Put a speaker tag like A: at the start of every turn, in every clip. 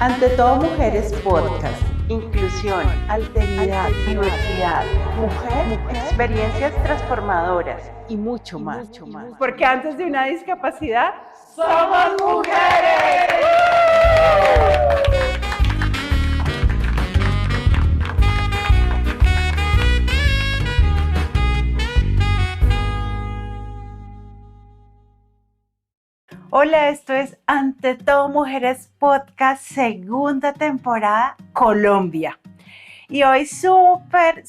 A: Ante todo, Mujeres Podcast.
B: Inclusión, alteridad, diversidad, mujer, experiencias transformadoras
A: Y mucho más.
B: Porque antes de una discapacidad, somos mujeres.
A: Hola, esto es Ante todo Mujeres Podcast, segunda temporada, Colombia. Y hoy súper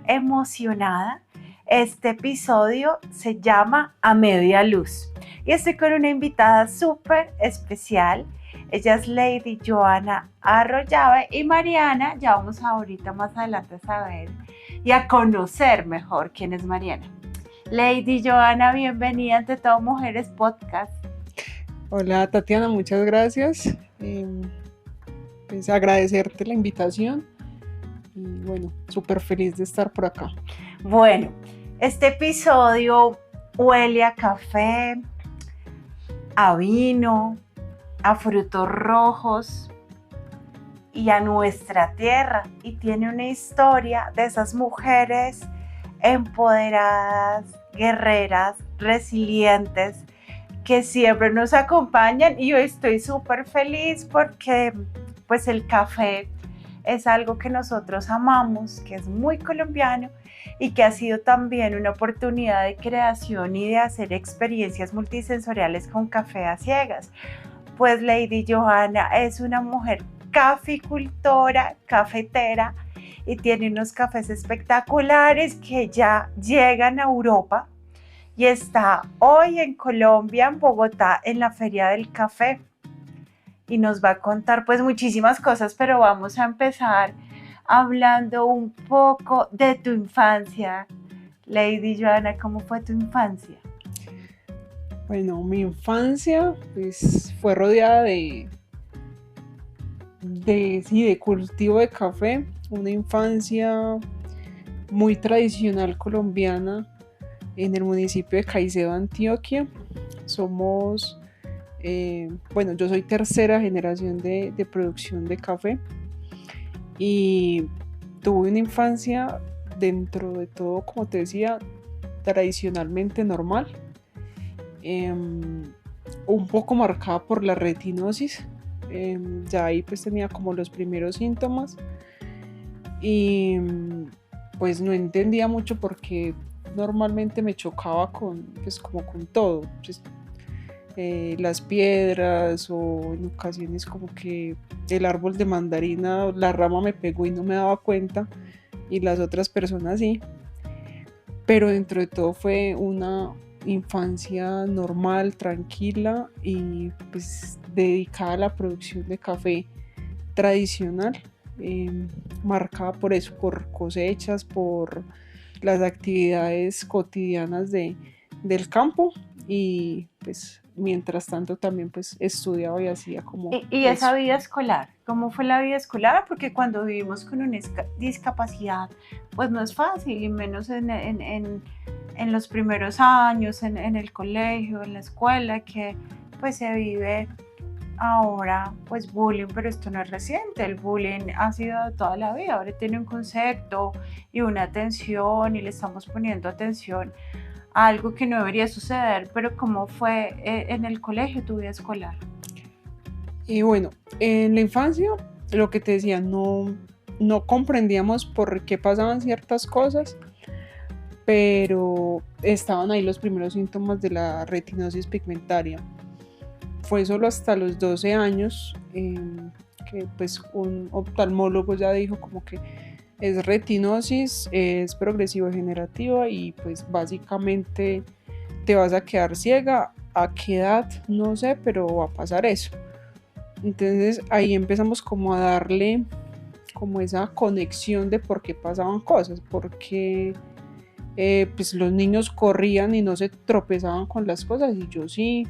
A: emocionada. Este episodio se llama A Media Luz. Y estoy con una invitada súper especial. Ella es Lady Joana Arroyave y Mariana. Ya vamos ahorita más adelante a saber y a conocer mejor quién es Mariana. Lady Joana, bienvenida a Ante todo Mujeres Podcast.
C: Hola Tatiana, muchas gracias. Pues agradecerte la invitación y bueno, súper feliz de estar por acá.
A: Bueno, este episodio huele a café, a vino, a frutos rojos y a nuestra tierra, y tiene una historia de esas mujeres empoderadas, guerreras, resilientes, que siempre nos acompañan. Y hoy estoy súper feliz porque pues el café es algo que nosotros amamos, que es muy colombiano y que ha sido también una oportunidad de creación y de hacer experiencias multisensoriales con café a ciegas. Pues Lady Joana es una mujer caficultora, cafetera, y tiene unos cafés espectaculares que ya llegan a Europa. Y está hoy en Colombia, en Bogotá, en la Feria del Café. Y nos va a contar pues muchísimas cosas, pero vamos a empezar hablando un poco de tu infancia. Lady Joana, ¿cómo fue tu infancia?
C: Bueno, mi infancia pues fue rodeada de cultivo de café, una infancia muy tradicional colombiana en el municipio de Caicedo, Antioquia. Somos, yo soy tercera generación de producción de café y tuve una infancia dentro de todo, como te decía, tradicionalmente normal, un poco marcada por la retinosis. Ya ahí pues tenía como los primeros síntomas y pues no entendía mucho porque normalmente me chocaba con todo, pues, las piedras, o en ocasiones como que el árbol de mandarina, la rama me pegó y no me daba cuenta, y las otras personas sí. Pero dentro de todo fue una infancia normal, tranquila y pues dedicada a la producción de café tradicional, marcada por eso, por cosechas, por las actividades cotidianas del campo, y pues mientras tanto también pues estudiaba y hacía como
A: ¿Y esa vida escolar? ¿Cómo fue la vida escolar? Porque cuando vivimos con una discapacidad pues no es fácil, y menos en los primeros años, en el colegio, en la escuela, que pues se vive ahora pues bullying, pero esto no es reciente, el bullying ha sido de toda la vida, ahora tiene un concepto y una atención, y le estamos poniendo atención a algo que no debería suceder. Pero ¿cómo fue en el colegio tu vida escolar?
C: Y bueno, en la infancia, lo que te decía, no comprendíamos por qué pasaban ciertas cosas, pero estaban ahí los primeros síntomas de la retinosis pigmentaria. Fue solo hasta los 12 años que pues un oftalmólogo ya dijo como que es retinosis, es progresivo-degenerativa y pues básicamente te vas a quedar ciega. ¿A qué edad? No sé, pero va a pasar eso. Entonces ahí empezamos como a darle como esa conexión de por qué pasaban cosas, porque pues los niños corrían y no se tropezaban con las cosas, y yo sí.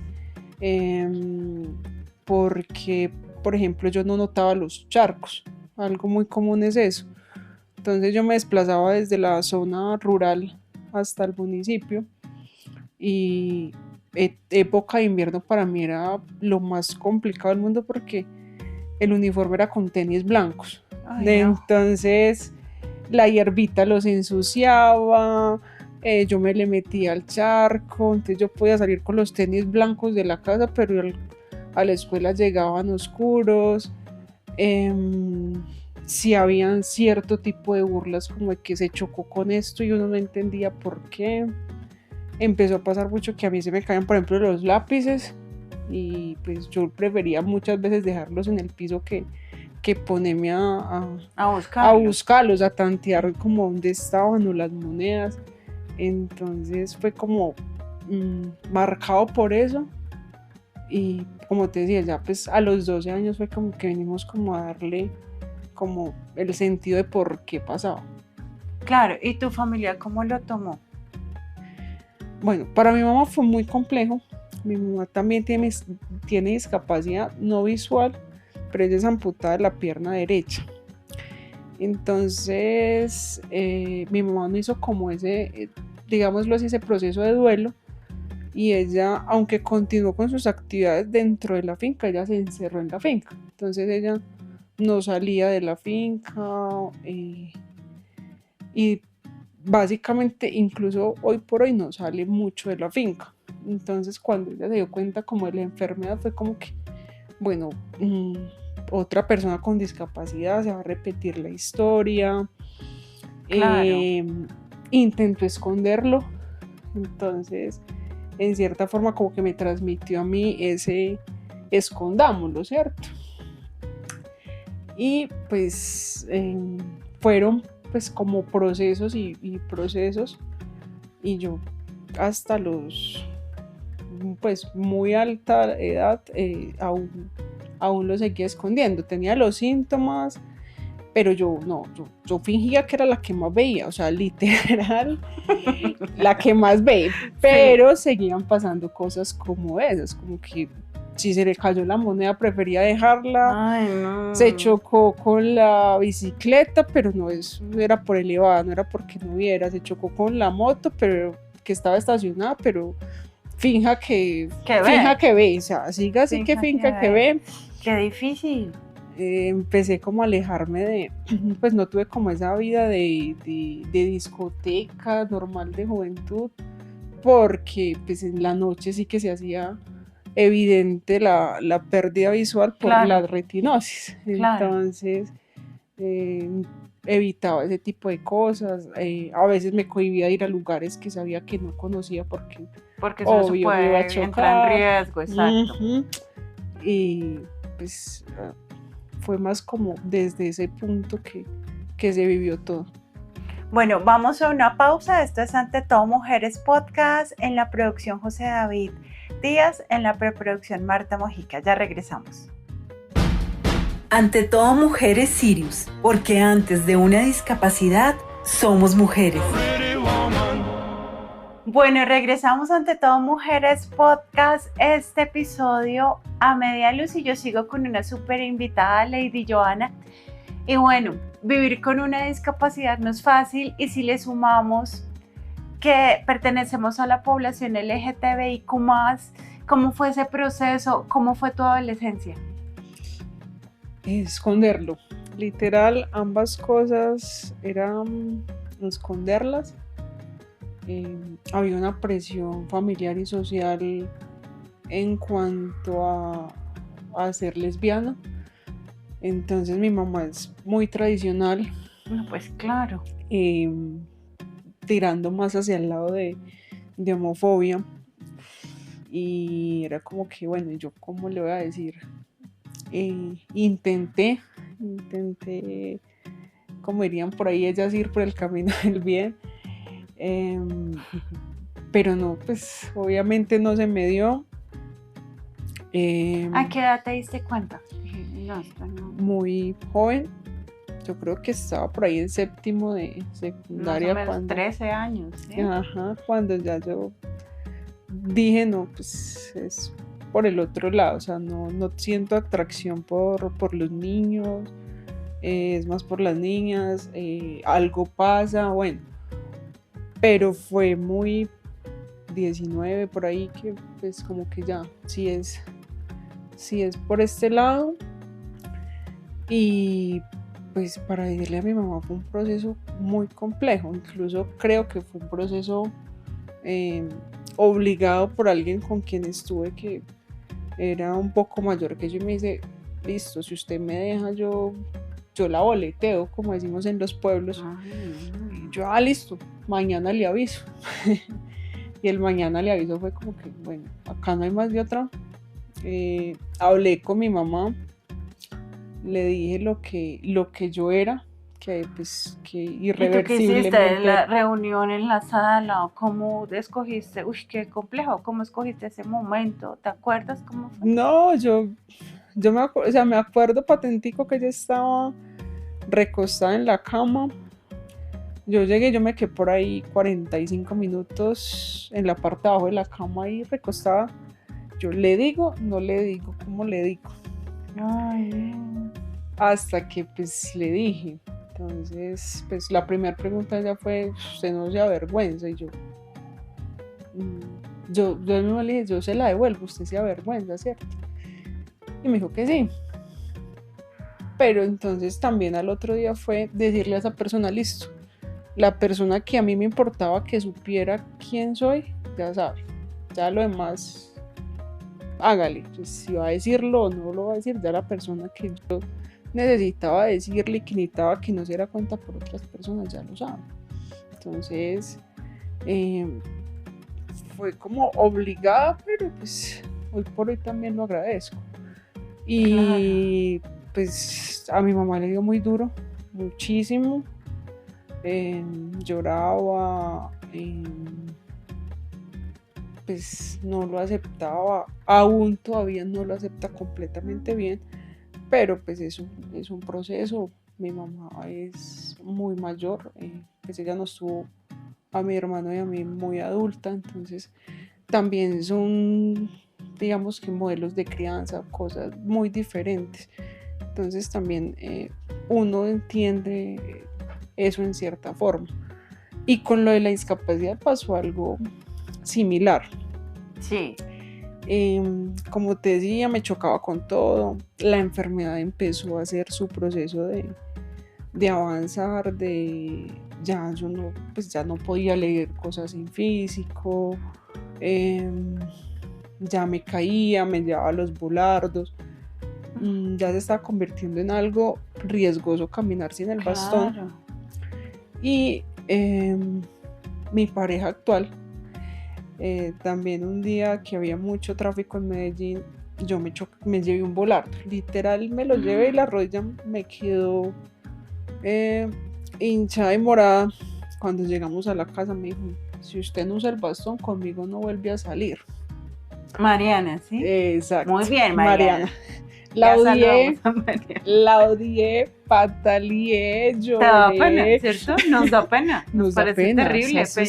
C: Porque, por ejemplo, yo no notaba los charcos. Algo muy común es eso. Entonces yo me desplazaba desde la zona rural hasta el municipio, y época de invierno para mí era lo más complicado del mundo, porque el uniforme era con tenis blancos.
A: Ay, no.
C: Entonces la hierbita los ensuciaba, yo me le metía al charco, entonces yo podía salir con los tenis blancos de la casa, pero a la escuela llegaban oscuros. Si habían cierto tipo de burlas como de que se chocó con esto y uno no entendía por qué. Empezó a pasar mucho que a mí se me caían, por ejemplo, los lápices, y pues yo prefería muchas veces dejarlos en el piso que ponerme a buscarlos, a tantear como dónde estaban o las monedas. Entonces fue como marcado por eso. Y como te decía, ya pues a los 12 años fue como que venimos como a darle como el sentido de por qué pasaba.
A: Claro, ¿y tu familia cómo lo tomó?
C: Bueno, para mi mamá fue muy complejo. Mi mamá también tiene discapacidad no visual, pero ella es amputada de la pierna derecha. Entonces, mi mamá no hizo como ese, digámoslo así, ese proceso de duelo, y ella, aunque continuó con sus actividades dentro de la finca, ella se encerró en la finca. Entonces ella no salía de la finca, y básicamente incluso hoy por hoy no sale mucho de la finca. Entonces cuando ella se dio cuenta como de la enfermedad, fue como que, bueno, otra persona con discapacidad, se va a repetir la historia.
A: Claro.
C: Intentó esconderlo, entonces en cierta forma como que me transmitió a mí ese escondámoslo, ¿cierto? Y pues fueron pues como procesos y procesos, y yo hasta los pues muy alta edad aún lo seguía escondiendo. Tenía los síntomas, pero yo fingía que era la que más veía, o sea, literal, la que más ve, pero sí. Seguían pasando cosas como esas, como que si se le cayó la moneda prefería dejarla.
A: Ay, no.
C: Se chocó con la bicicleta, pero no era por elevada, no era porque no viera. Se chocó con la moto, pero que estaba estacionada, pero finja que ve, o sea, siga así que finja que ve.
A: Qué difícil.
C: Empecé como a alejarme pues no tuve como esa vida de discoteca normal de juventud, porque pues en la noche sí que se hacía evidente la pérdida visual por la retinosis. Claro. Entonces evitaba ese tipo de cosas. A veces me cohibía de ir a lugares que sabía que no conocía porque
A: eso obvio, puede iba a chocar. Entrar en riesgo, exacto.
C: Uh-huh. Y pues fue más como desde ese punto que se vivió todo.
A: Bueno, vamos a una pausa. Esto es Ante Todo Mujeres Podcast, en la producción José David Díaz, en la preproducción Marta Mojica. Ya regresamos.
D: Ante Todo Mujeres Sirius, porque antes de una discapacidad somos mujeres.
A: Bueno, regresamos a Ante Todo Mujeres Podcast, este episodio a media luz, y yo sigo con una súper invitada, Lady Joana. Y bueno, vivir con una discapacidad no es fácil, y si le sumamos que pertenecemos a la población LGTBIQ+, ¿cómo fue ese proceso? ¿Cómo fue tu adolescencia?
C: Esconderlo, literal, ambas cosas eran esconderlas. Había una presión familiar y social en cuanto a ser lesbiana. Entonces mi mamá es muy tradicional.
A: No, pues claro.
C: Tirando más hacia el lado de homofobia. Y era como que, bueno, ¿yo cómo le voy a decir? Intenté, como dirían por ahí, ellas ir por el camino del bien. Pero no, pues obviamente no se me dio.
A: ¿A qué edad te diste cuenta?
C: No. Muy joven, yo creo que estaba por ahí en séptimo de secundaria.
A: Más o menos 13 años, ¿sí?
C: Ajá, cuando ya yo dije, no, pues es por el otro lado, o sea, no siento atracción por los niños, es más por las niñas, algo pasa, bueno. Pero fue muy 19 por ahí que pues como que ya, si es por este lado. Y pues para decirle a mi mamá fue un proceso muy complejo, incluso creo que fue un proceso obligado por alguien con quien estuve que era un poco mayor que yo y me dice, listo, si usted me deja yo la boleteo, como decimos en los pueblos. Y yo, listo, mañana le aviso. Y el mañana le aviso fue como que, bueno, acá no hay más de otra. Hablé con mi mamá, le dije lo que yo era, que pues que
A: ¿Y tú qué hiciste
C: irreversiblemente.
A: en la reunión en la sala? ¿Cómo escogiste? Uy, qué complejo. ¿Cómo escogiste ese momento? ¿Te acuerdas cómo fue?
C: No, yo me acuerdo patentico que ella estaba recostada en la cama. Yo llegué, yo me quedé por ahí 45 minutos en la parte de abajo de la cama ahí recostada. Yo le digo, no le digo, ¿cómo le digo?
A: Ay. Hasta
C: que pues le dije. Entonces, pues la primera pregunta ya fue, ¿usted no se avergüenza? Y yo mismo le dije, yo se la devuelvo, usted se avergüenza, ¿cierto? Y me dijo que sí. Pero entonces también al otro día fue decirle a esa persona, listo, la persona que a mí me importaba que supiera quién soy, ya sabe, ya lo demás, hágale, pues, si va a decirlo o no lo va a decir, ya la persona que yo necesitaba decirle y que necesitaba que no se diera cuenta por otras personas, ya lo sabe. Entonces, fue como obligada, pero pues hoy por hoy también lo agradezco. Y claro, pues a mi mamá le dio muy duro, muchísimo. Lloraba, pues no lo aceptaba, aún todavía no lo acepta completamente bien, pero pues es un proceso. Mi mamá es muy mayor, pues ella nos tuvo a mi hermano y a mí muy adulta, entonces también son, digamos que modelos de crianza, cosas muy diferentes. Entonces también uno entiende eso en cierta forma. Y con lo de la discapacidad pasó algo similar.
A: Sí.
C: Como te decía, me chocaba con todo. La enfermedad empezó a hacer su proceso de avanzar, ya yo no, pues ya no podía leer cosas en físico, ya me caía, me llevaba los bulardos, ya se estaba convirtiendo en algo riesgoso caminar sin el bastón.
A: Claro.
C: Y mi pareja actual, también un día que había mucho tráfico en Medellín, yo me llevé un volardo, literal me lo llevé y la rodilla me quedó hinchada y morada. Cuando llegamos a la casa me dijo, si usted no usa el bastón, conmigo no vuelve a salir.
A: Mariana, ¿sí?
C: Exacto.
A: Muy bien, Mariana.
C: La odié, pataleé, lloré.
A: Te da pena, ¿cierto? Nos da pena. Nos parece
C: pena,
A: terrible.
C: o sea,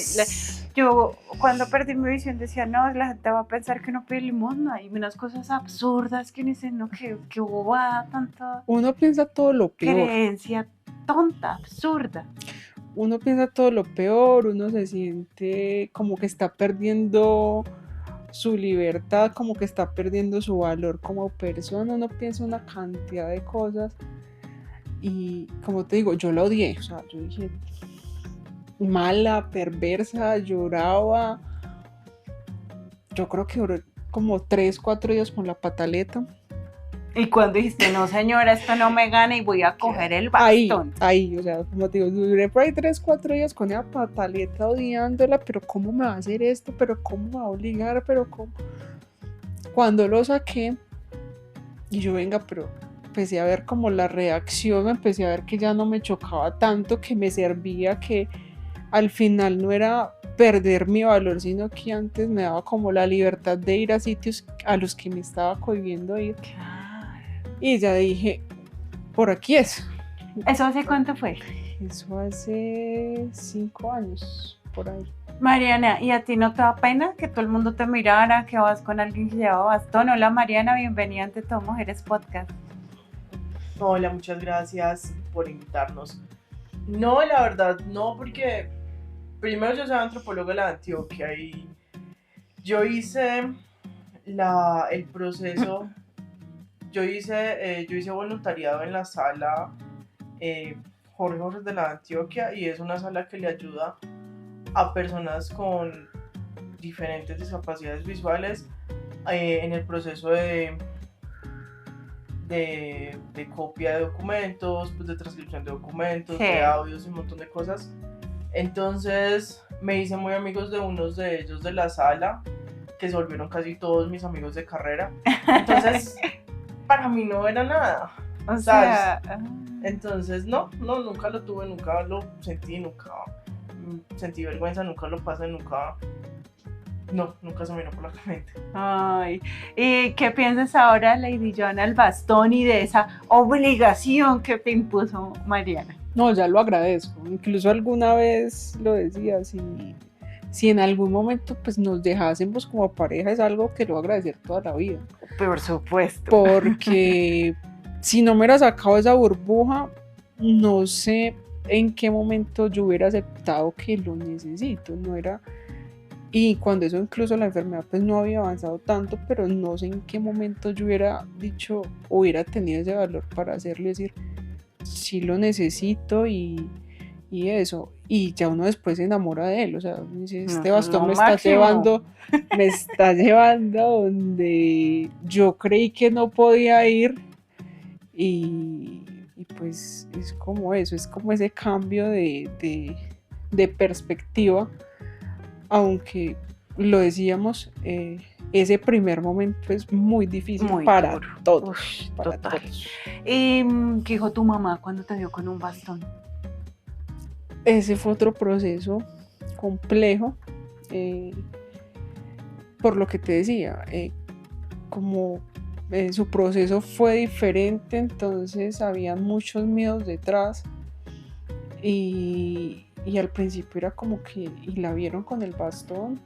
A: yo cuando perdí mi visión decía, no, la gente va a pensar que no pide limosna y unas cosas absurdas que dicen, no, que bobada, tanto.
C: Uno piensa todo lo peor.
A: Creencia tonta, absurda.
C: Uno piensa todo lo peor, uno se siente como que está perdiendo su libertad, como que está perdiendo su valor como persona. Uno piensa una cantidad de cosas y como te digo, yo la odié, o sea, yo dije mala, perversa, lloraba. Yo creo que duré como 3-4 días con la pataleta.
A: Y cuando dijiste, no señora, esto no me gana y voy a coger el bastón.
C: Ahí, o sea, como te digo, duré por ahí 3-4 días con esa pataleta odiándola, pero ¿cómo me va a hacer esto? ¿Pero cómo me va a obligar? ¿Pero cómo? Cuando lo saqué, y yo pero empecé a ver como la reacción, empecé a ver que ya no me chocaba tanto, que me servía, que al final no era perder mi valor, sino que antes me daba como la libertad de ir a sitios a los que me estaba cohibiendo ir. Y ya dije, por aquí es.
A: ¿Eso hace cuánto fue?
C: Eso hace 5 años, por ahí.
A: Mariana, ¿y a ti no te da pena que todo el mundo te mirara, que vas con alguien que lleva bastón? Hola Mariana, bienvenida ante Todo Mujeres Podcast.
B: Hola, muchas gracias por invitarnos. No, la verdad, no, porque primero yo soy antropóloga de la Antioquia y yo hice el proceso yo hice voluntariado en la sala Jorge Jorge de la Antioquia, y es una sala que le ayuda a personas con diferentes discapacidades visuales en el proceso de copia de documentos, pues de transcripción de documentos,
A: Sí.
B: de audios y un montón de cosas. Entonces me hice muy amigos de unos de ellos de la sala, que se volvieron casi todos mis amigos de carrera. Entonces, para mí no era nada.
A: O sea,
B: Entonces, no, nunca lo tuve, nunca lo sentí, nunca sentí vergüenza, nunca lo pasé, nunca se me vino por la mente.
A: ay. ¿Y qué piensas ahora, Lady Joanna, al bastón y de esa obligación que te impuso Mariana?
C: No, ya lo agradezco. Incluso alguna vez lo decía, si en algún momento pues nos dejásemos como pareja, es algo que lo voy a agradecer toda la vida.
A: Por supuesto.
C: Porque si no me hubiera sacado esa burbuja, no sé en qué momento yo hubiera aceptado que lo necesito. No era... Y cuando eso, incluso la enfermedad pues no había avanzado tanto, pero no sé en qué momento yo hubiera dicho, hubiera tenido ese valor para hacerlo y decir, sí lo necesito y eso. Y ya uno después se enamora de él, o sea, dice, este bastón
A: Lo
C: me está
A: máximo.
C: llevando a donde yo creí que no podía ir, y pues es como eso, es como ese cambio de perspectiva, aunque lo decíamos, ese primer momento es muy difícil
A: Muy
C: para
A: duro.
C: todos.
A: Ush,
C: Para
A: total.
C: todos.
A: ¿Y qué dijo tu mamá cuando te vio con un bastón?
C: Ese fue otro proceso complejo, por lo que te decía, como su proceso fue diferente, entonces habían muchos miedos detrás, y al principio era como que, y la vieron con el bastón,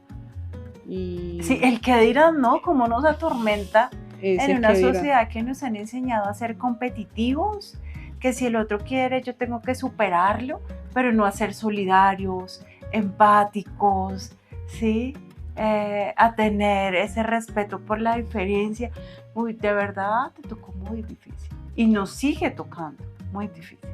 C: y
A: Sí, el que dirán, ¿no? Cómo nos atormenta
C: ese
A: en una
C: que dirán.
A: sociedad que nos han enseñado a ser competitivos, que si el otro quiere yo tengo que superarlo, pero no a ser solidarios, empáticos, ¿sí? A tener ese respeto por la diferencia. Uy, de verdad te tocó muy difícil y nos sigue tocando muy difícil,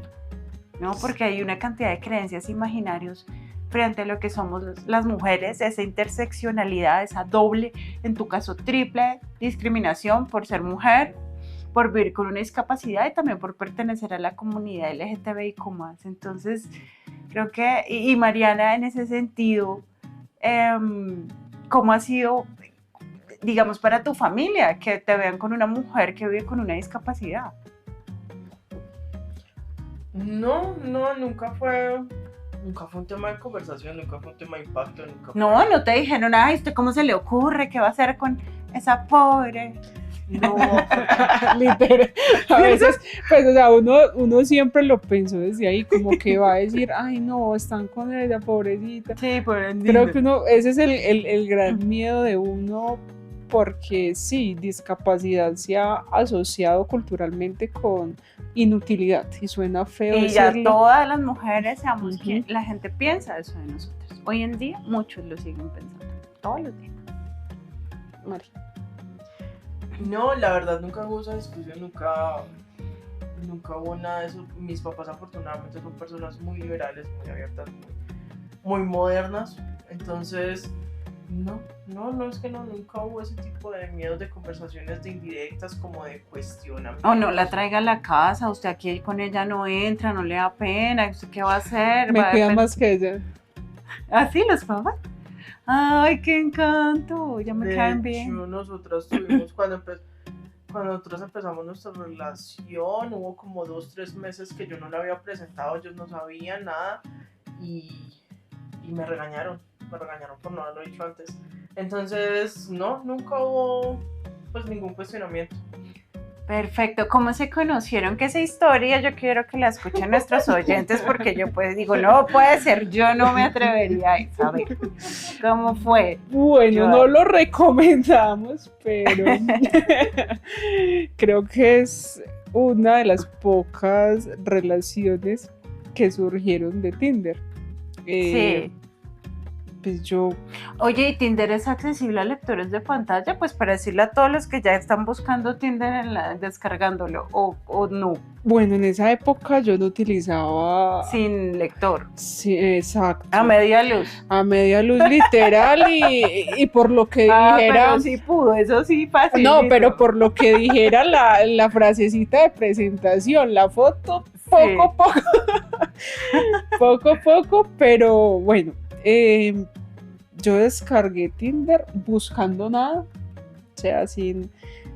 A: ¿no? Porque hay una cantidad de creencias imaginarios frente a lo que somos las mujeres, esa interseccionalidad, esa doble, en tu caso triple discriminación por ser mujer, por vivir con una discapacidad y también por pertenecer a la comunidad LGTBIQ+. Entonces, creo que, y Mariana, en ese sentido, ¿cómo ha sido, digamos, para tu familia que te vean con una mujer que vive con una discapacidad?
B: No, nunca fue un tema de conversación, nunca fue un tema de impacto, nunca fue...
A: No te dijeron, ay, ¿usted cómo se le ocurre? ¿Qué va a hacer con esa pobre?
B: No,
C: Literal. A veces, pues, o sea, uno siempre lo pensó desde ahí, como que va a decir, ay, no, están con ella, pobrecita.
A: Sí, por
C: Creo que ese es el gran miedo de uno, porque sí, discapacidad se ha asociado culturalmente con inutilidad, y suena feo
A: y ya
C: decirlo.
A: todas las mujeres sabemos
C: Ujú.
A: que la gente piensa eso de nosotros. Hoy en día muchos lo siguen pensando, todos los días.
C: Mari.
B: no, la verdad nunca hubo esa discusión, nunca hubo nada de eso. Mis papás afortunadamente son personas muy liberales, muy abiertas, muy modernas. Entonces, no, es que nunca hubo ese tipo de miedos, de conversaciones, de indirectas, como de cuestionamiento.
A: O no la traiga a la casa, usted aquí con ella no entra, no le da pena, ¿usted qué va a hacer?
C: Me
A: Va a
C: cuidan
A: depend-
C: más que ella.
A: ¿Ah, sí, los papás? Ay, qué encanto, ya me
B: De
A: caen
B: hecho,
A: bien.
B: nosotras tuvimos, cuando nosotros empezamos nuestra relación, hubo como 2-3 meses que yo no la había presentado, ellos no sabían nada, y me regañaron por no haberlo dicho antes. Entonces, no, nunca hubo pues ningún cuestionamiento.
A: Perfecto, ¿cómo se conocieron? Que esa historia yo quiero que la escuchen nuestros oyentes, porque yo pues digo, no puede ser, yo no me atrevería a saber cómo fue.
C: Bueno,
A: Yo-
C: no lo recomendamos, pero creo que es una de las pocas relaciones que surgieron de Tinder.
A: Sí.
C: pues yo,
A: Oye, ¿y Tinder es accesible a lectores de pantalla? Pues para decirle a todos los que ya están buscando Tinder descargándolo, o no,
C: bueno, en esa época yo no utilizaba...
A: sin lector,
C: Sí, exacto.
A: a media luz.
C: A media luz literal y por lo que
A: Ah,
C: dijera...
A: pero sí pudo, eso sí fácil.
C: No, pero por lo que dijera la frasecita de presentación, la foto, poco, poco, pero bueno, yo descargué Tinder buscando nada, o sea,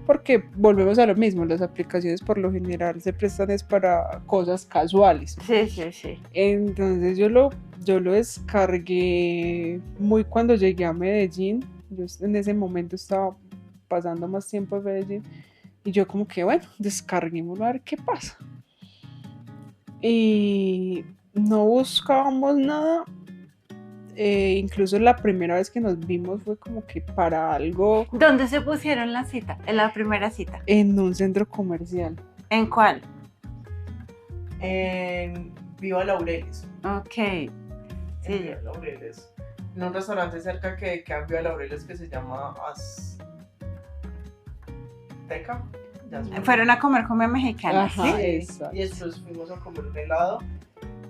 C: porque volvemos a lo mismo, las aplicaciones por lo general se prestan es para cosas casuales.
A: Sí.
C: Entonces yo lo descargué muy cuando llegué a Medellín. Yo en ese momento estaba pasando más tiempo en Medellín y yo como que bueno, descarguémoslo a ver qué pasa. Y no buscábamos nada. Incluso la primera vez que nos vimos fue como que para algo
A: ¿Dónde se pusieron la cita? En la primera cita.
C: en un centro comercial.
A: ¿En cuál?
B: En Viva Laureles.
A: Ok.
B: En
A: Sí.
B: Viva Laureles. En un restaurante cerca que queda en Viva Laureles que se llama Azteca. Ya se me
A: Fueron a comer comida mexicana,
C: Ajá,
A: ¿sí?
C: exacto.
B: Y después fuimos a comer un helado.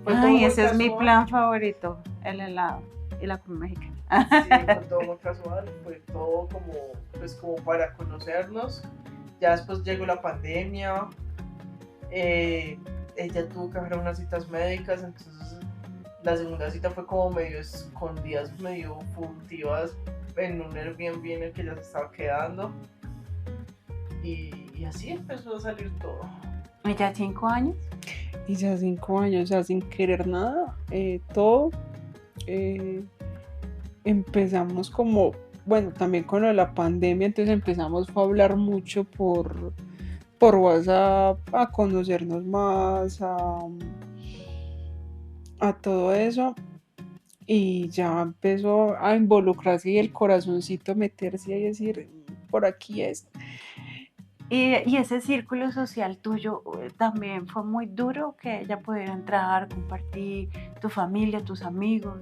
B: Fue todo
A: Ay,
B: muy
A: ese es mi
B: casual.
A: plan favorito, el helado y la comida mexicana.
B: Sí, fue todo muy casual, fue todo como para conocernos. Ya después llegó la pandemia, ella tuvo que hacer unas citas médicas, entonces la segunda cita fue como medio escondidas, medio furtivas en un Airbnb en el que ella se estaba quedando. Y así empezó a salir todo.
A: ¿Y ya 5 años?
C: Y ya 5 años, o sea, sin querer nada, todo. Empezamos como, bueno, también con lo de la pandemia, entonces empezamos a hablar mucho por WhatsApp, a conocernos más, a todo eso. Y ya empezó a involucrarse y el corazoncito meterse ahí y decir, por aquí es.
A: ¿Y ese círculo social tuyo también fue muy duro que ella pudiera entrar, compartir, tu familia, tus amigos?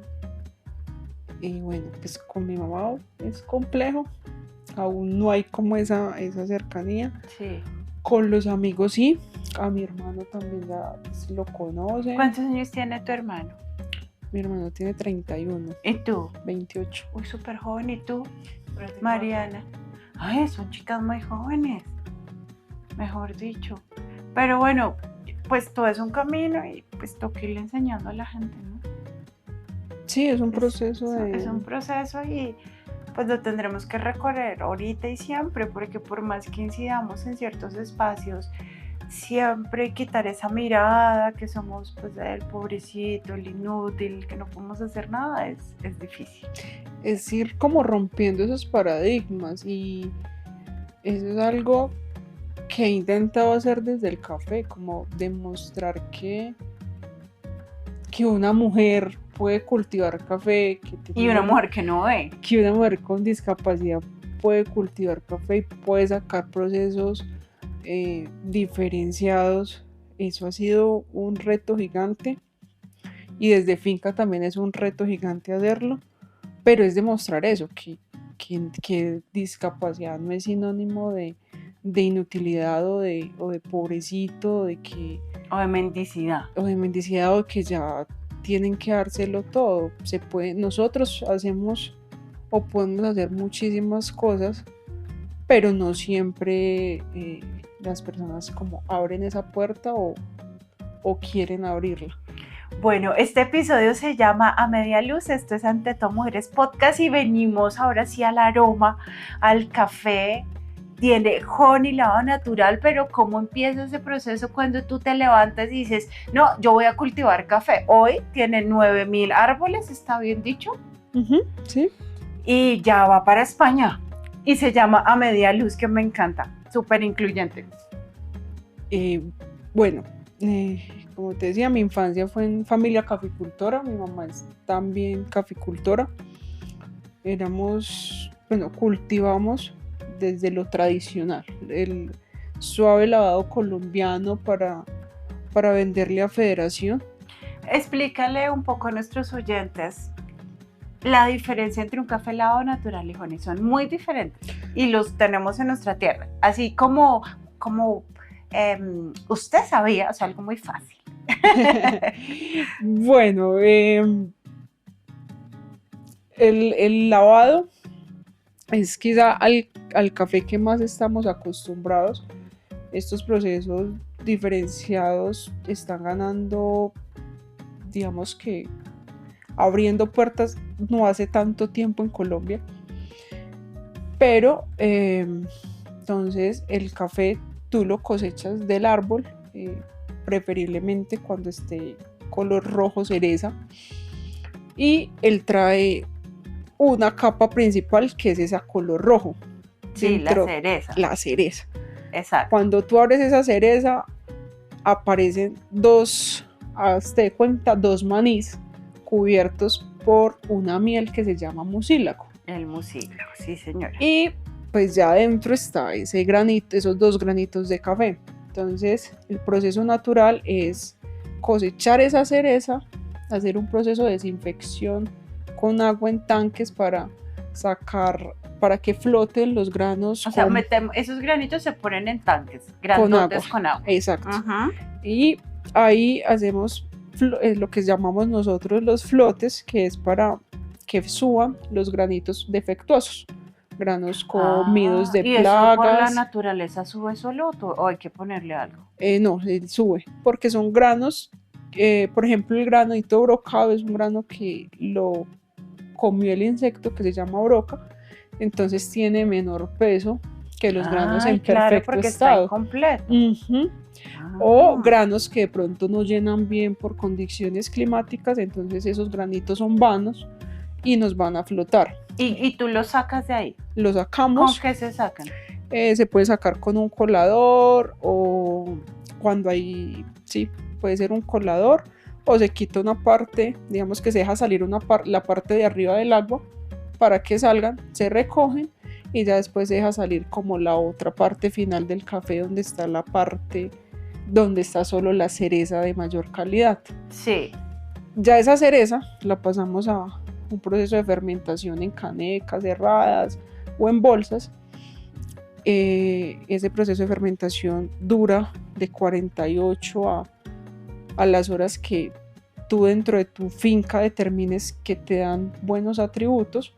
C: Y bueno, pues con mi mamá es complejo, aún no hay como esa cercanía.
A: Sí.
C: Con los amigos sí, a mi hermano también ya pues, lo conoce.
A: ¿Cuántos años tiene tu hermano?
C: Mi hermano tiene 31,
A: ¿Y tú?
C: 28.
A: Uy, súper joven. ¿Y tú, Mariana? Ay, son chicas muy jóvenes, mejor dicho. Pero bueno, pues todo es un camino y pues toca irle enseñando a la gente, ¿no?
C: Sí, es un proceso
A: Es un proceso y pues lo tendremos que recorrer ahorita y siempre, porque por más que incidamos en ciertos espacios, siempre quitar esa mirada que somos pues el pobrecito, el inútil, que no podemos hacer nada, es difícil.
C: Es ir como rompiendo esos paradigmas y eso es algo que he intentado hacer desde el café, como demostrar que una mujer puede cultivar café,
A: Y una mujer que no ve.
C: que una mujer con discapacidad puede cultivar café y puede sacar procesos diferenciados. Eso ha sido un reto gigante y desde Finca también es un reto gigante hacerlo, pero es demostrar eso, que discapacidad no es sinónimo de inutilidad o de pobrecito, o de mendicidad o de que ya tienen que dárselo todo. Se puede, nosotros hacemos o podemos hacer muchísimas cosas, pero no siempre las personas como abren esa puerta o quieren abrirla.
A: Bueno, este episodio se llama A Media Luz, esto es Ante Todo Mujeres Podcast y venimos ahora sí al aroma, al café. Tiene honey lavado natural, pero ¿cómo empieza ese proceso cuando tú te levantas y dices, no, yo voy a cultivar café? Hoy tiene 9,000 árboles, ¿está bien dicho?
C: Sí.
A: Y ya va para España y se llama A Media Luz, que me encanta, súper incluyente.
C: Bueno, como te decía, mi infancia fue en familia caficultora, mi mamá es también caficultora. Cultivamos desde lo tradicional, el suave lavado colombiano para venderle a Federación.
A: Explícale un poco a nuestros oyentes la diferencia entre un café lavado natural y honey son muy diferentes y los tenemos en nuestra tierra. Así como usted sabía, o sea, algo muy fácil.
C: Bueno, el lavado es quizá al café que más estamos acostumbrados. Estos procesos diferenciados están ganando, digamos que abriendo puertas no hace tanto tiempo en Colombia, pero entonces el café tú lo cosechas del árbol, preferiblemente cuando esté color rojo cereza, y él trae una capa principal que es esa color rojo.
A: Sí,
C: Dentro,
A: la cereza.
C: La cereza.
A: Exacto.
C: Cuando tú abres esa cereza, aparecen hazte de cuenta, dos manís cubiertos por una miel que se llama mucílago.
A: El mucílago, sí, señora.
C: Y pues ya adentro está ese granito, esos 2 granitos de café. Entonces, el proceso natural es cosechar esa cereza, hacer un proceso de desinfección con agua en tanques para que floten los granos.
A: O sea, esos granitos se ponen en tanques grandotes con agua.
C: Exacto. Uh-huh. Y ahí hacemos lo que llamamos nosotros los flotes, que es para que suban los granitos defectuosos, granos comidos de
A: ¿y
C: plagas.
A: eso por la naturaleza sube solo o hay que ponerle algo?
C: No, sube, porque son granos, por ejemplo, el granito brocado es un grano que lo comió el insecto que se llama broca, entonces tiene menor peso que los granos en perfecto
A: porque
C: estado.
A: Está incompleto.
C: Uh-huh. O granos que de pronto no llenan bien por condiciones climáticas, entonces esos granitos son vanos y nos van a flotar.
A: ¿Y tú los sacas de ahí?
C: Los sacamos.
A: ¿Con qué se sacan?
C: Se puede sacar con un colador, o cuando hay, sí, puede ser un colador, o se quita una parte, digamos que se deja salir la parte de arriba del agua para que salgan, se recogen y ya después se deja salir como la otra parte final del café, donde está la parte donde está solo la cereza de mayor calidad.
A: Sí.
C: Ya esa cereza la pasamos a un proceso de fermentación en canecas cerradas o en bolsas. Ese proceso de fermentación dura de 48 a las horas que tú dentro de tu finca determines que te dan buenos atributos,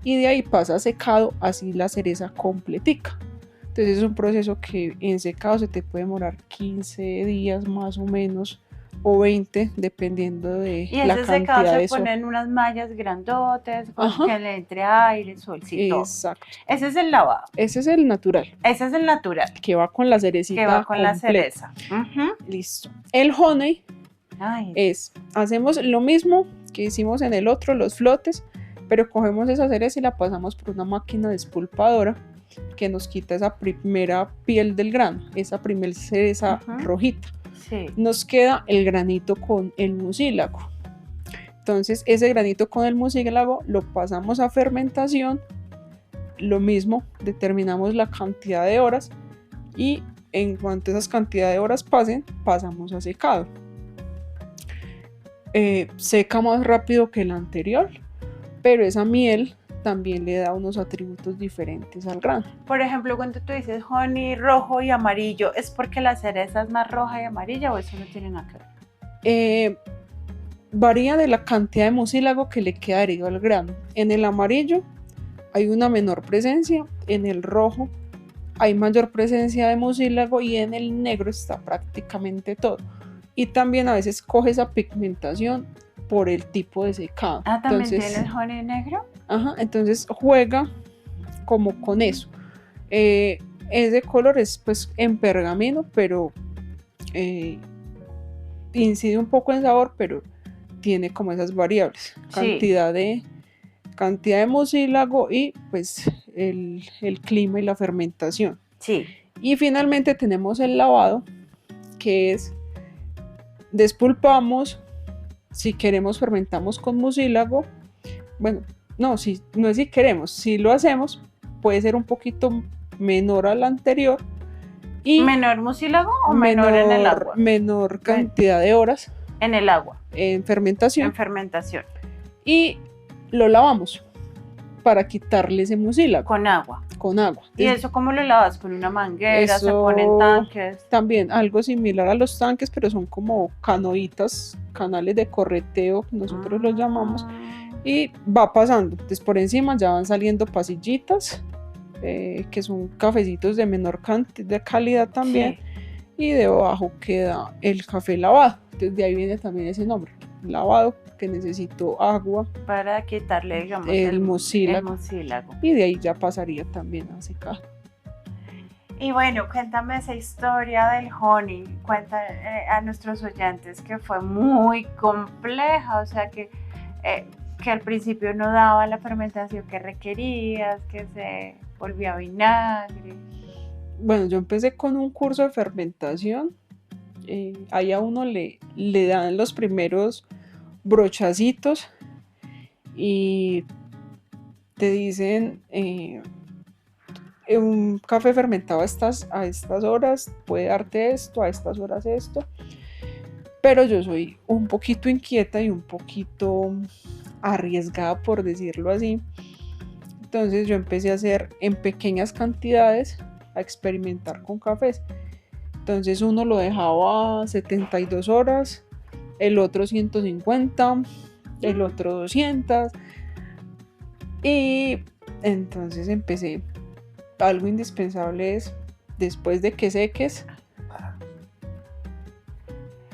C: y de ahí pasa a secado, así la cereza completica. Entonces es un proceso que en secado se te puede demorar 15 días más o menos, o 20, dependiendo de la cantidad de sol. Y ese secado
A: se ponen unas mallas grandotes, que le entre aire, solcito.
C: Exacto.
A: Ese es el lavado.
C: Ese es el natural.
A: Ese es el natural.
C: Que va con la cerecita.
A: Que va con
C: completa.
A: La cereza. Uh-huh.
C: Listo. El honey hacemos lo mismo que hicimos en el otro, los flotes, pero cogemos esa cereza y la pasamos por una máquina despulpadora que nos quita esa primera piel del grano, esa primera cereza rojita.
A: Sí.
C: Nos queda el granito con el mucílago. Entonces ese granito con el mucílago lo pasamos a fermentación, lo mismo, determinamos la cantidad de horas y en cuanto esas cantidades de horas pasen, pasamos a secado. Seca más rápido que el anterior, pero esa miel también le da unos atributos diferentes al grano.
A: Por ejemplo, cuando tú dices honey rojo y amarillo, ¿es porque la cereza es más roja y amarilla o eso no tiene nada que ver?
C: Varía de la cantidad de mucílago que le queda adherido al grano. En el amarillo hay una menor presencia, en el rojo hay mayor presencia de mucílago y en el negro está prácticamente todo. Y también a veces coge esa pigmentación por el tipo de secado.
A: ¿También tiene el honey negro?
C: Ajá, entonces juega como con eso. Ese color es pues en pergamino, pero incide un poco en sabor, pero tiene como esas variables. Cantidad de mucílago y pues el clima y la fermentación.
A: Sí.
C: Y finalmente tenemos el lavado, que es despulpamos, si queremos fermentamos con mucílago, bueno, no es si queremos, si lo hacemos puede ser un poquito menor al anterior. Y
A: ¿menor mucílago o menor en el agua?
C: Menor cantidad de horas.
A: En el agua.
C: En fermentación.
A: En fermentación.
C: Y lo lavamos para quitarle ese mucílago
A: Con agua.
C: con agua.
A: ¿Y eso cómo lo lavas? ¿Con una manguera? ¿Se
C: Eso
A: ponen tanques?
C: También algo similar a los tanques, pero son como canoitas, canales de correteo, nosotros los llamamos, y va pasando. Entonces por encima ya van saliendo pasillitas, que son cafecitos de menor de calidad también,
A: Sí.
C: y debajo queda el café lavado. Entonces de ahí viene también ese nombre, lavado, que necesito agua
A: Para quitarle, digamos,
C: el mucílago.
A: el mucílago.
C: Y de ahí ya pasaría también a secar.
A: Y bueno, cuéntame esa historia del honey. Cuenta a nuestros oyentes que fue muy compleja, o sea que al principio no daba la fermentación que requerías, que se volvía vinagre.
C: Bueno, yo empecé con un curso de fermentación. Ahí a uno le dan los primeros brochacitos y te dicen un café fermentado a estas horas puede darte esto, a estas horas esto, pero yo soy un poquito inquieta y un poquito arriesgada, por decirlo así. Entonces yo empecé a hacer en pequeñas cantidades, a experimentar con cafés. Entonces uno lo dejaba 72 horas, el otro 150, el otro 200. Y entonces empecé. Algo indispensable es, después de que seques.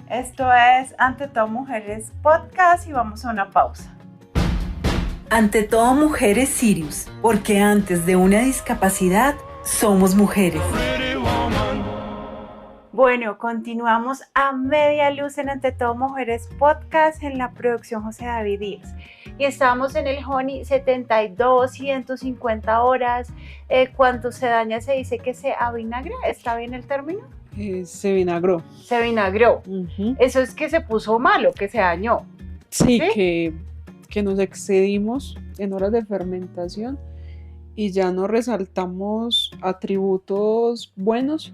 A: Esto es Ante Todo Mujeres Podcast y vamos a una pausa.
D: Ante todo, mujeres Sirius, porque antes de una discapacidad, somos mujeres.
A: Bueno, continuamos a media luz en Ante Todo Mujeres Podcast, en la producción José David Díaz. Y estamos en el honey 72, 150 horas. Cuando se daña se dice que se avinagra. ¿Está bien el término?
C: Se vinagró.
A: Se vinagró.
C: Uh-huh.
A: Eso es que se puso malo, que se dañó.
C: Sí, que nos excedimos en horas de fermentación y ya no resaltamos atributos buenos,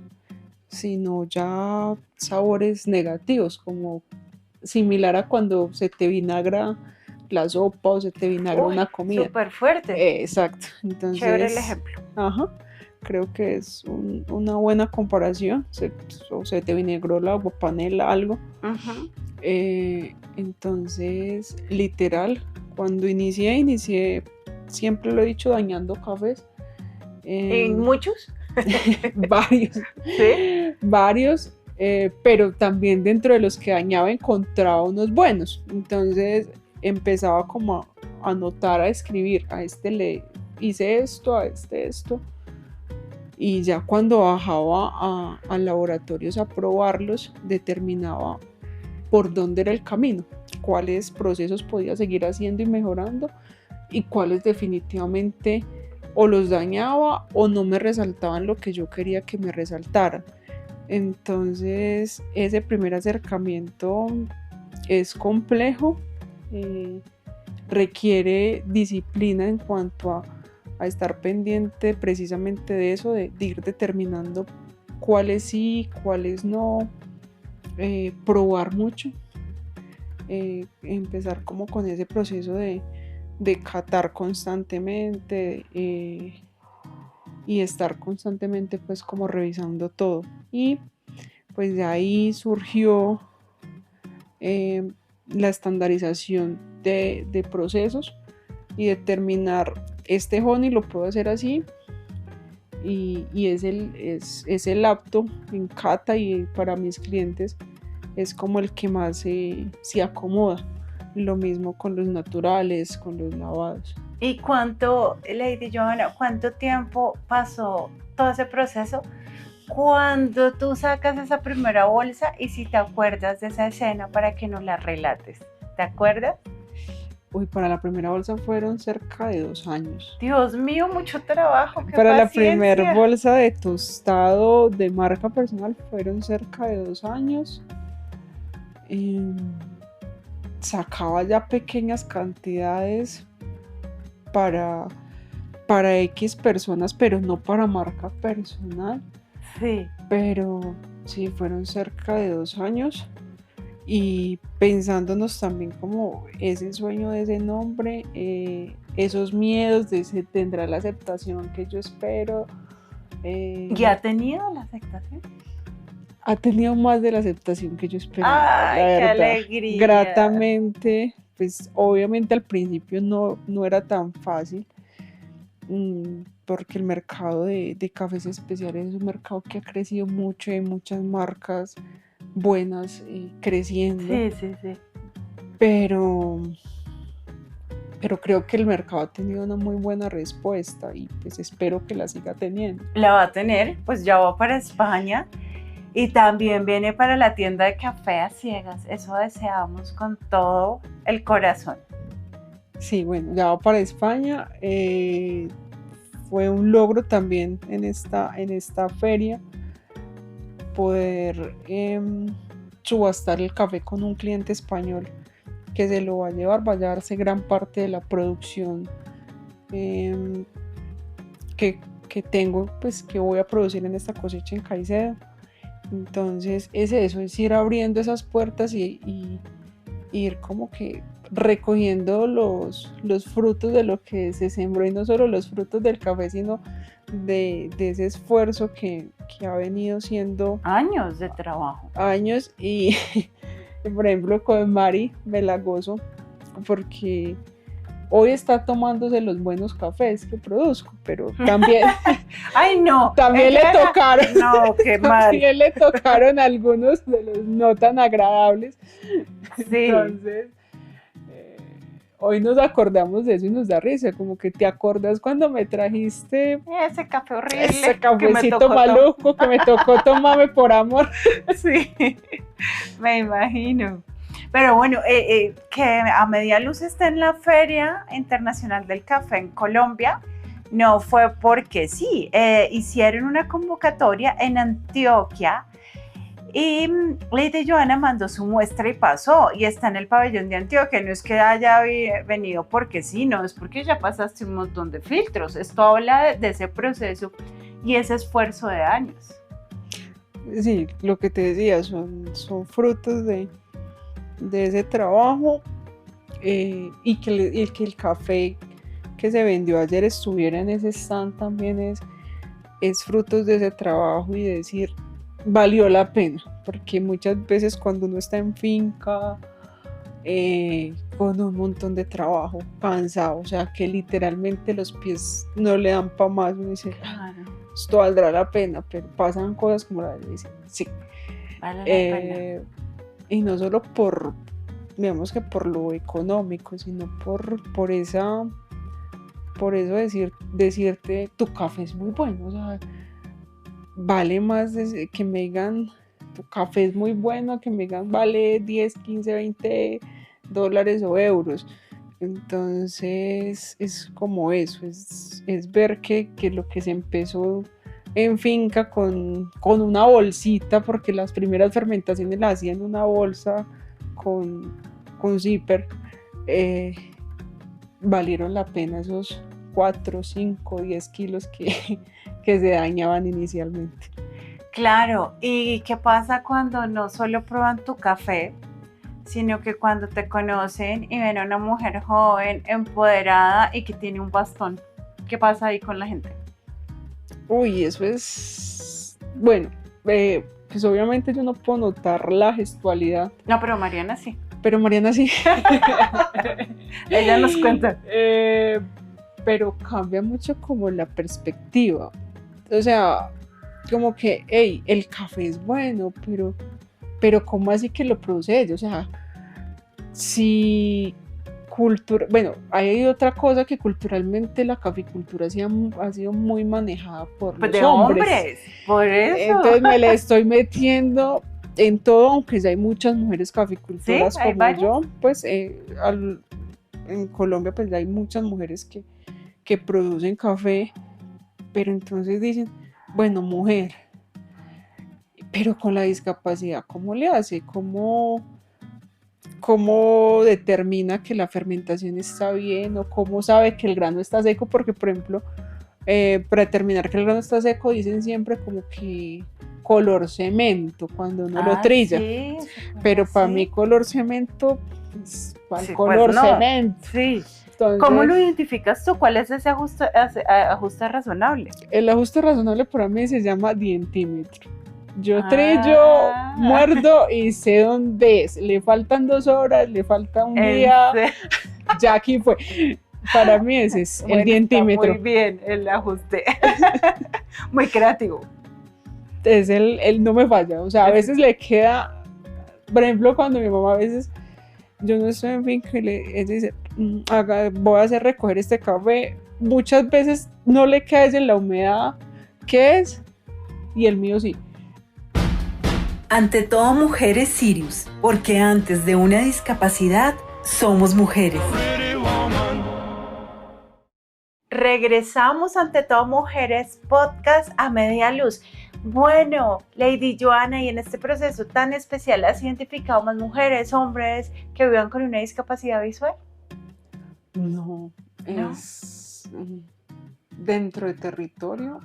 C: sino ya sabores negativos, como similar a cuando se te vinagra la sopa o se te vinagra una comida.
A: Súper fuerte.
C: Exacto. Entonces,
A: chévere el ejemplo.
C: Ajá. Creo que es una buena comparación. O se te vinagró la agua, panela, algo.
A: Uh-huh.
C: Entonces, literal, cuando inicié, siempre lo he dicho, dañando cafés.
A: ¿Y muchos?
C: Varios.
A: ¿Sí?
C: Varios, pero también dentro de los que dañaba encontraba unos buenos. Entonces empezaba como a anotar, a escribir, a este le hice esto, a este esto. Y ya cuando bajaba a laboratorios a probarlos, determinaba por dónde era el camino, cuáles procesos podía seguir haciendo y mejorando y cuáles definitivamente o los dañaba o no me resaltaban lo que yo quería que me resaltaran. Entonces ese primer acercamiento es complejo, requiere disciplina en cuanto a estar pendiente precisamente de eso, de ir determinando cuáles sí, cuáles no, probar mucho, empezar como con ese proceso de catar constantemente y estar constantemente pues como revisando todo. Y pues de ahí surgió la estandarización de procesos y determinar este honey lo puedo hacer así y es el apto en cata y para mis clientes es como el que más se acomoda. Lo mismo con los naturales, con los lavados.
A: ¿Y cuánto, Lady Johanna, cuánto tiempo pasó todo ese proceso cuando tú sacas esa primera bolsa y si te acuerdas de esa escena para que nos la relates? ¿Te acuerdas?
C: Uy, para la primera bolsa fueron cerca de 2 años.
A: Dios mío, mucho trabajo.
C: Para la primera bolsa de tostado de marca personal fueron cerca de 2 años. Sacaba ya pequeñas cantidades para X personas, pero no para marca personal.
A: Sí.
C: Pero sí, fueron cerca de 2 años. y pensándonos también como ese sueño de ese nombre, esos miedos de si tendrá la aceptación que yo espero.
A: ¿Y ha tenido la aceptación?
C: Ha tenido más de la aceptación que yo esperaba,
A: ¡Ay,
C: la
A: qué
C: verdad.
A: alegría!
C: Gratamente, pues obviamente al principio no era tan fácil, porque el mercado de cafés especiales es un mercado que ha crecido mucho, hay muchas marcas buenas creciendo,
A: Sí.
C: pero creo que el mercado ha tenido una muy buena respuesta y pues espero que la siga teniendo.
A: La va a tener, pues ya va para España y también viene para la tienda de café a ciegas. Eso deseamos con todo el corazón.
C: Sí, bueno, ya va para España. Fue un logro también en esta feria poder subastar el café con un cliente español que se lo va a llevarse gran parte de la producción que tengo, pues que voy a producir en esta cosecha en Caicedo. Entonces es eso, es ir abriendo esas puertas y ir como que recogiendo los frutos de lo que se sembró, y no solo los frutos del café, sino de ese esfuerzo que ha venido siendo
A: años de trabajo.
C: Años, y por ejemplo con Mari me la gozo porque hoy está tomándose los buenos cafés que produzco, pero también
A: ¡ay, no!
C: También le tocaron,
A: no, qué mal.
C: También le tocaron algunos de los no tan agradables.
A: Sí.
C: Entonces hoy nos acordamos de eso y nos da risa, como que te acordas cuando me trajiste
A: ese café horrible,
C: ese cafecito maluco que me tocó tomarme por amor.
A: Sí, me imagino. Pero bueno, que a media luz esté en la Feria Internacional del Café en Colombia, no fue porque sí, hicieron una convocatoria en Antioquia y Lady Joana mandó su muestra y pasó, y está en el pabellón de Antioquia. No es que haya venido porque sí, no, es porque ya pasaste un montón de filtros. Esto habla de ese proceso y ese esfuerzo de años.
C: Sí, lo que te decía, son frutos de ese trabajo, y que el café que se vendió ayer estuviera en ese stand también es frutos de ese trabajo y de decir, valió la pena, porque muchas veces cuando uno está en finca con un montón de trabajo, cansado, o sea que literalmente los pies no le dan para más, uno dice, claro, esto valdrá la pena, pero pasan cosas como la de decir, sí,
A: vale la pena.
C: Y no solo digamos que por lo económico, sino por eso decirte, tu café es muy bueno, o sea, vale más que me digan, tu café es muy bueno, que me digan, vale 10, 15, $20 o euros. Entonces es como eso, es ver que lo que se empezó en finca con una bolsita, porque las primeras fermentaciones las hacían en una bolsa con zipper, valieron la pena esos 4, 5, 10 kilos que se dañaban inicialmente.
A: Claro, ¿y qué pasa cuando no solo prueban tu café, sino que cuando te conocen y ven a una mujer joven, empoderada y que tiene un bastón? ¿Qué pasa ahí con la gente?
C: Uy, eso es... Bueno, pues obviamente yo no puedo notar la gestualidad.
A: No, pero Mariana sí.
C: Pero Mariana sí.
A: Ella nos cuenta.
C: Pero cambia mucho como la perspectiva. O sea, como que, hey, el café es bueno, pero ¿cómo así que lo produce ella? O sea, si bueno, hay otra cosa que culturalmente la caficultura ha sido muy manejada por los hombres.
A: Por eso.
C: Entonces me le estoy metiendo en todo, aunque ya hay muchas mujeres caficultoras, ¿sí? Como varias. Yo, pues en Colombia pues ya hay muchas mujeres que producen café, pero entonces dicen, bueno, mujer, pero con la discapacidad, ¿cómo le hace? ¿Cómo determina que la fermentación está bien? ¿O cómo sabe que el grano está seco? Porque, por ejemplo, para determinar que el grano está seco, dicen siempre como que color cemento cuando uno lo trilla.
A: Sí,
C: Pero para
A: sí.
C: mí color cemento, pues, ¿cuál
A: Sí,
C: color
A: pues no.
C: cemento?
A: Sí.
C: Entonces,
A: ¿Cómo lo identificas tú? ¿Cuál es ese ajuste razonable?
C: el ajuste razonable para mí se llama dientímetro. Yo
A: Ah.
C: trillo, muerdo y sé dónde es. Le faltan 2 horas, le falta un día, ya aquí fue. Para mí ese es
A: Bueno,
C: el dientímetro.
A: está muy bien el ajuste. Muy creativo.
C: Es el no me falla. O sea, a veces le queda, por ejemplo, cuando mi mamá a veces, yo no estoy en finca y ella dice, voy a hacer recoger este café. Muchas veces no le queda en la humedad que es, y el mío sí.
D: Ante todo, mujeres Sirius, porque antes de una discapacidad, somos mujeres.
A: Regresamos ante todo Mujeres Podcast a media luz. Bueno, Lady Joana, y en este proceso tan especial, ¿has identificado más mujeres, hombres que vivan con una discapacidad visual?
C: No,
A: ¿No?
C: es dentro de territorio,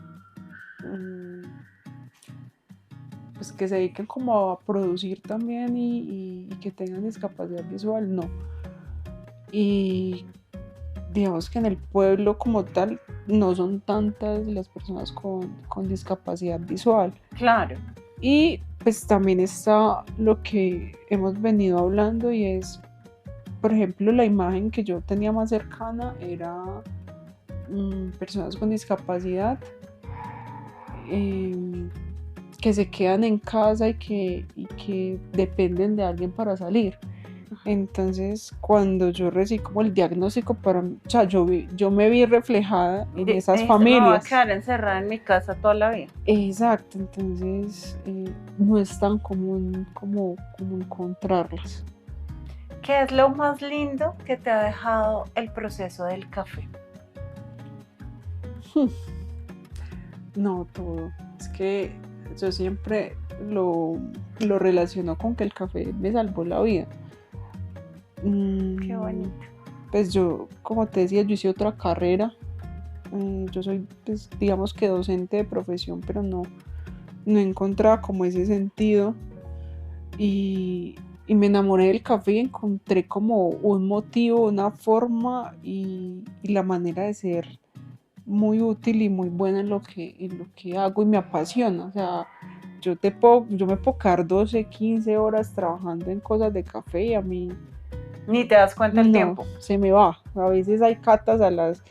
C: pues que se dediquen como a producir también y que tengan discapacidad visual, no. Y digamos que en el pueblo como tal no son tantas las personas con discapacidad visual.
A: Claro.
C: Y pues también está lo que hemos venido hablando y es, por ejemplo, la imagen que yo tenía más cercana era personas con discapacidad que se quedan en casa y que dependen de alguien para salir. Entonces, cuando yo recibí como el diagnóstico, para mí, o sea, yo me vi reflejada en esas
A: Me
C: familias.
A: voy a quedar encerrada en mi casa toda la vida.
C: Exacto, entonces no es tan común como encontrarlas.
A: ¿Qué es lo más lindo que te ha dejado el proceso del café?
C: No, todo. Es que yo siempre lo relaciono con que el café me salvó la vida.
A: Qué bonito.
C: Pues yo, como te decía, yo hice otra carrera. Yo soy, pues, digamos que docente de profesión, pero no encontraba como ese sentido. Y me enamoré del café y encontré como un motivo, una forma y la manera de ser muy útil y muy buena en lo que hago y me apasiona. O sea, yo me puedo quedar 12, 15 horas trabajando en cosas de café y a mí
A: Ni te das cuenta el
C: no,
A: tiempo.
C: se me va. A veces hay catas a las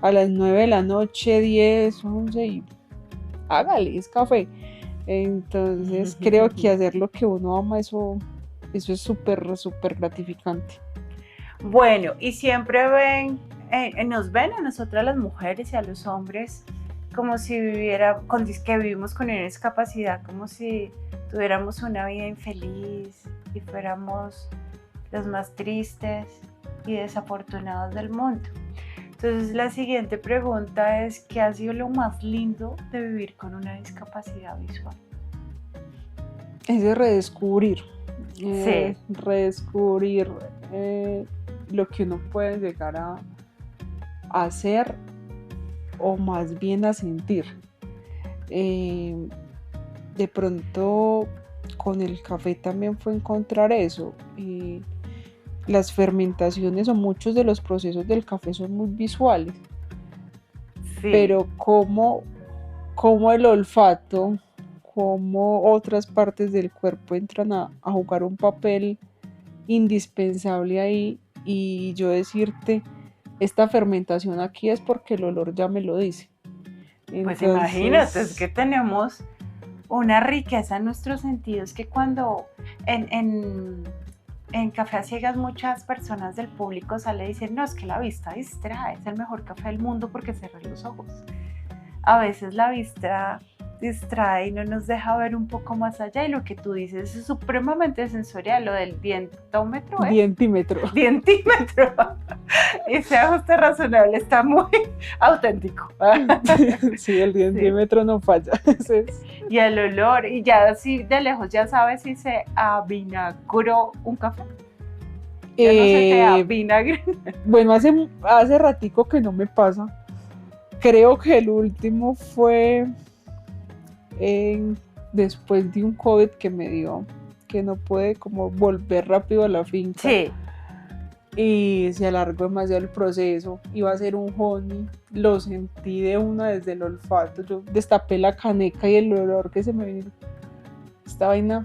C: 9 de la noche, 10, 11 y hágale, es café. Entonces creo que hacer lo que uno ama, eso es súper, súper gratificante.
A: Bueno, y siempre nos ven a nosotras las mujeres y a los hombres como si que vivimos con una discapacidad, como si tuviéramos una vida infeliz y fuéramos los más tristes y desafortunados del mundo. Entonces la siguiente pregunta es, ¿qué ha sido lo más lindo de vivir con una discapacidad visual?
C: Es de redescubrir.
A: Sí.
C: Redescubrir lo que uno puede llegar a hacer o más bien a sentir. De pronto con el café también fue encontrar eso. Las fermentaciones o muchos de los procesos del café son muy visuales,
A: Sí.
C: pero como el olfato, como otras partes del cuerpo entran a jugar un papel indispensable ahí, y yo decirte, esta fermentación aquí es porque el olor ya me lo dice.
A: Pues
C: Entonces,
A: imagínate, es que tenemos una riqueza en nuestros sentidos que cuando en Café a Ciegas muchas personas del público salen y dicen, no, es que la vista distrae, es el mejor café del mundo porque cierra los ojos. A veces la vista distrae y no nos deja ver un poco más allá, y lo que tú dices es supremamente sensorial, lo del dientómetro, ¿eh?
C: Dientímetro.
A: Dientímetro. Ese ajuste razonable está muy auténtico.
C: Sí, el dientímetro no falla.
A: Y el olor, y ya así de lejos ya sabes si se avinagró un café. Ya no se te avinagre.
C: Bueno, hace ratico que no me pasa. Creo que el último fue después de un COVID que me dio, que no pude como volver rápido a la finca.
A: Sí.
C: Y se alargó demasiado el proceso, iba a ser un honey, lo sentí de una desde el olfato, yo destapé la caneca y el olor que se me vino, esta vaina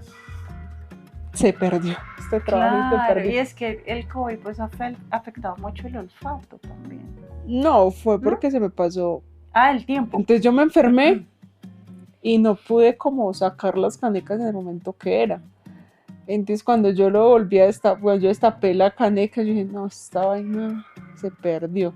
C: se perdió, este trabajo se
A: Claro,
C: perdió.
A: y es que el COVID pues ha afectado mucho el olfato también.
C: No, fue porque se me pasó,
A: El tiempo.
C: entonces yo me enfermé y no pude como sacar las canecas en el momento que era. Entonces cuando yo lo volví a destapar, pues yo destapé la caneca, yo dije, no, esta vaina se perdió.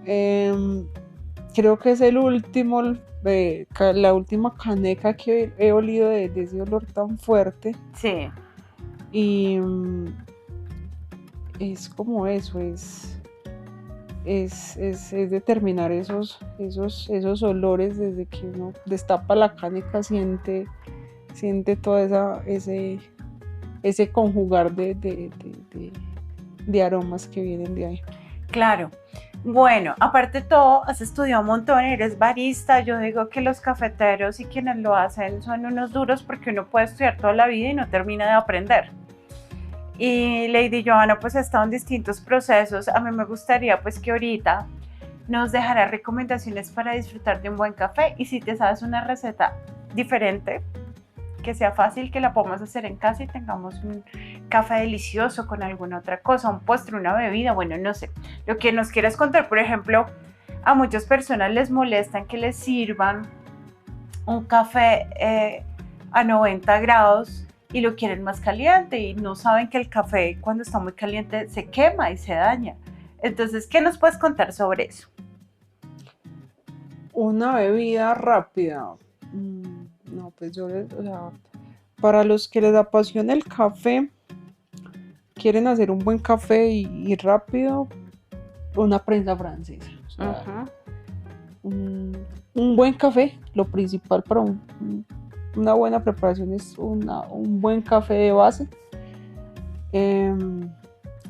C: Creo que es el último, la última caneca que he olido de ese olor tan fuerte.
A: Sí.
C: Y es como eso, es determinar esos olores desde que uno destapa la caneca, siente todo ese conjugar de aromas que vienen de ahí.
A: Claro. Bueno, aparte de todo, has estudiado un montón, eres barista. Yo digo que los cafeteros y quienes lo hacen son unos duros porque uno puede estudiar toda la vida y no termina de aprender. Y Lady Johanna pues ha estado en distintos procesos. A mí me gustaría pues que ahorita nos dejara recomendaciones para disfrutar de un buen café, y si te sabes una receta diferente, que sea fácil, que la podamos hacer en casa y tengamos un café delicioso con alguna otra cosa, un postre, una bebida, bueno, no sé, lo que nos quieras contar. Por ejemplo, a muchas personas les molestan que les sirvan un café a 90 grados y lo quieren más caliente, y no saben que el café cuando está muy caliente se quema y se daña. Entonces, ¿qué nos puedes contar sobre eso?
C: Una bebida rápida. No, pues yo, o sea, para los que les apasiona el café, quieren hacer un buen café y rápido, una prensa francesa. O sea, un buen café, lo principal para una buena preparación es un buen café de base.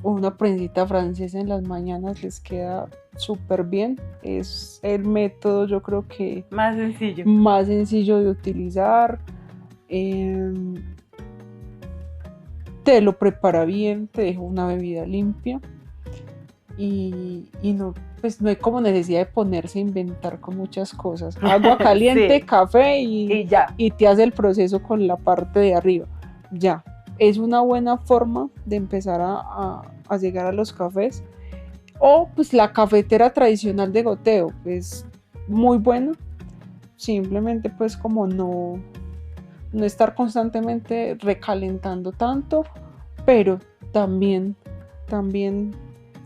C: Una prensita francesa en las mañanas les queda súper bien. Es el método, yo creo que
A: más sencillo
C: de utilizar. Te lo prepara bien, te deja una bebida limpia y no, pues no hay como necesidad de ponerse a inventar con muchas cosas. Agua caliente, sí. Café y te hace el proceso con la parte de arriba. Ya, es una buena forma de empezar a llegar a los cafés. O pues la cafetera tradicional de goteo, es muy buena, simplemente pues como no estar constantemente recalentando tanto, pero también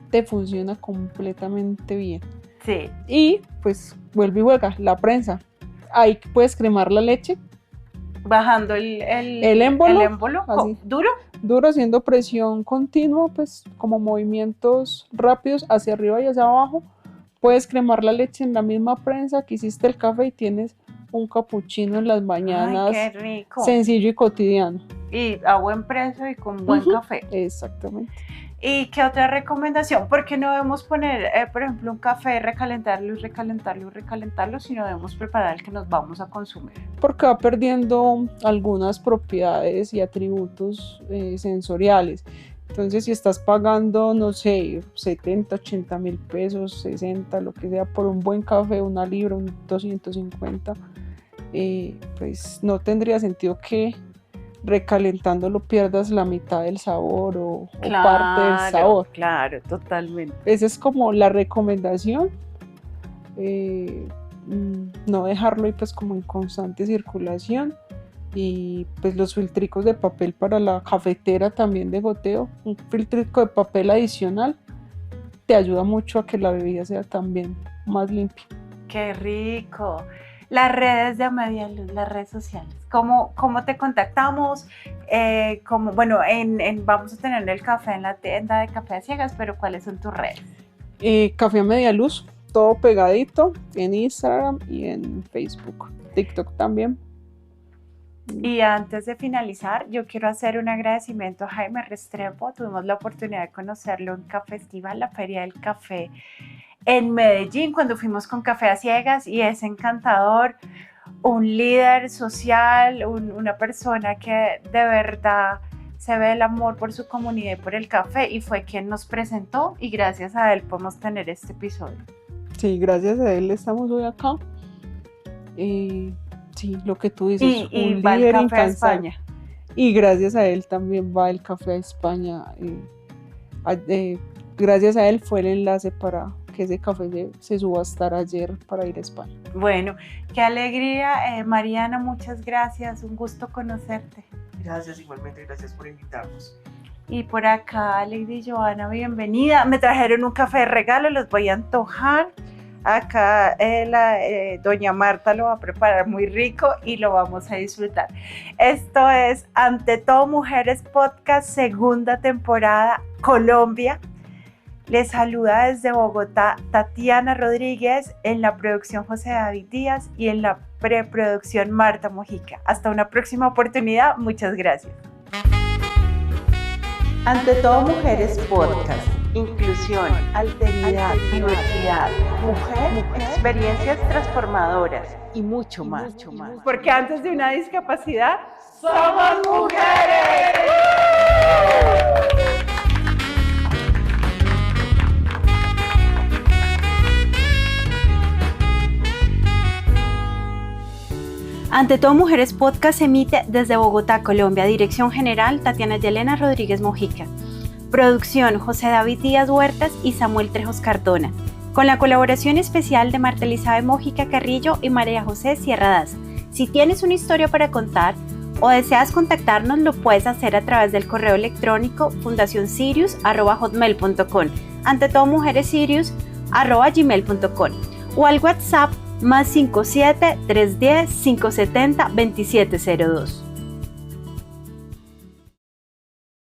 C: te funciona completamente bien.
A: Sí.
C: Y pues vuelve y juega, la prensa, ahí puedes cremar la leche.
A: Bajando el émbolo,
C: así,
A: duro,
C: haciendo presión continua, pues como movimientos rápidos hacia arriba y hacia abajo. Puedes cremar la leche en la misma prensa que hiciste el café y tienes un capuchino en las mañanas.
A: Ay, qué rico.
C: Sencillo y cotidiano.
A: Y a buen precio y con buen café.
C: Exactamente.
A: ¿Y qué otra recomendación? ¿Por qué no debemos poner, por ejemplo, un café, recalentarlo, sino debemos preparar el que nos vamos a consumir?
C: Porque va perdiendo algunas propiedades y atributos sensoriales. Entonces, si estás pagando, no sé, 70, 80 mil pesos, 60, lo que sea, por un buen café, una libra, un 250, pues no tendría sentido que recalentándolo pierdas la mitad del sabor o parte del sabor.
A: Claro, totalmente.
C: Esa es como la recomendación, no dejarlo ahí pues como en constante circulación. Y pues los filtricos de papel para la cafetera también de goteo, un filtrico de papel adicional te ayuda mucho a que la bebida sea también más limpia.
A: ¡Qué rico! Las redes de A Media Luz, las redes sociales, ¿cómo te contactamos? Vamos a tener el café en la tienda de Café a Ciegas, pero ¿cuáles son tus redes?
C: Café a Media Luz, todo pegadito en Instagram y en Facebook, TikTok también.
A: Y antes de finalizar, yo quiero hacer un agradecimiento a Jaime Restrepo. Tuvimos la oportunidad de conocerlo en Cafestival, la Feria del Café en Medellín, cuando fuimos con Café a Ciegas, y es encantador, un líder social, una persona que de verdad se ve el amor por su comunidad y por el café, y fue quien nos presentó, y gracias a él podemos tener este episodio.
C: Sí, gracias a él estamos hoy acá. Sí, lo que tú dices,
A: Y
C: un
A: va el
C: líder
A: café a
C: incansable.
A: España.
C: Y gracias a él también va el café a España. Gracias a él fue el enlace para que ese café se subastara ayer para ir a España.
A: Bueno, qué alegría. Mariana, muchas gracias, un gusto conocerte.
B: Gracias, igualmente, gracias por invitarnos.
A: Y por acá, Lady Joana, bienvenida. Me trajeron un café de regalo, los voy a antojar. Acá doña Marta lo va a preparar muy rico y lo vamos a disfrutar. Esto es Ante Todo Mujeres Podcast, segunda temporada, Colombia. Les saluda desde Bogotá Tatiana Rodríguez, en la producción José David Díaz y en la preproducción Marta Mojica. Hasta una próxima oportunidad, muchas gracias. Ante Todo Mujeres Podcast. Inclusión, alteridad, diversidad, mujer, experiencias transformadoras y mucho más. Porque antes de una discapacidad, ¡somos mujeres! Ante Todo Mujeres Podcast se emite desde Bogotá, Colombia. Dirección general, Tatiana Yelena Rodríguez Mojica. Producción, José David Díaz Huertas y Samuel Trejos Cardona. Con la colaboración especial de Marta Elizabeth Mojica Carrillo y María José Sierra Daza. Si tienes una historia para contar o deseas contactarnos, lo puedes hacer a través del correo electrónico fundacionsirius@hotmail.com, ante todo mujeresirius@gmail.com o al WhatsApp +57 310 570 2702.